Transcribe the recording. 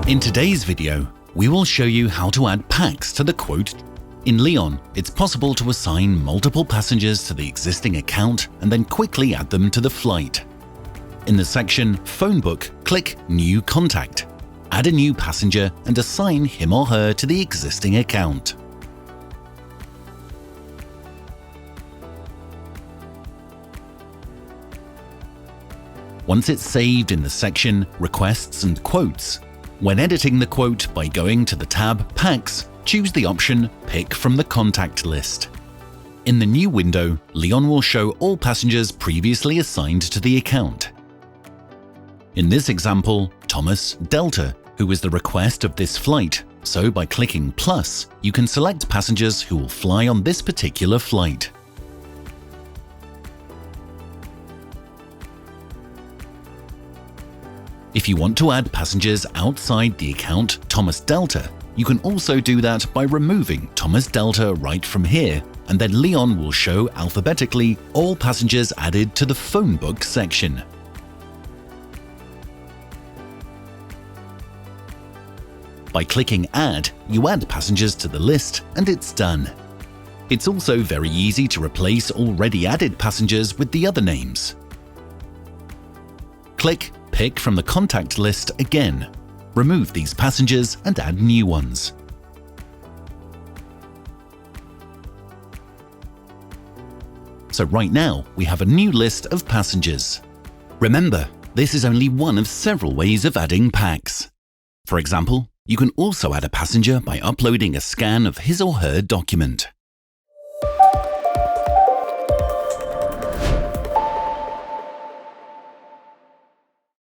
In today's video, we will show you how to add PAX to the quote. In Leon, it's possible to assign multiple passengers to the existing account and then quickly add them to the flight. In the section Phonebook, click New Contact. Add a new passenger and assign him or her to the existing account. Once it's saved in the section Requests and Quotes, when editing the quote by going to the tab PAX, choose the option Pick from the contact list. In the new window, Leon will show all passengers previously assigned to the account. In this example, Thomas Delta, who was the request of this flight, so by clicking plus, you can select passengers who will fly on this particular flight. If you want to add passengers outside the account Thomas Delta, you can also do that by removing Thomas Delta right from here, and then Leon will show alphabetically all passengers added to the Phonebook section. By clicking Add, you add passengers to the list and it's done. It's also very easy to replace already added passengers with the other names. Click Pick from the contact list again. Remove these passengers and add new ones. So right now, we have a new list of passengers. Remember, this is only one of several ways of adding PAX. For example, you can also add a passenger by uploading a scan of his or her document.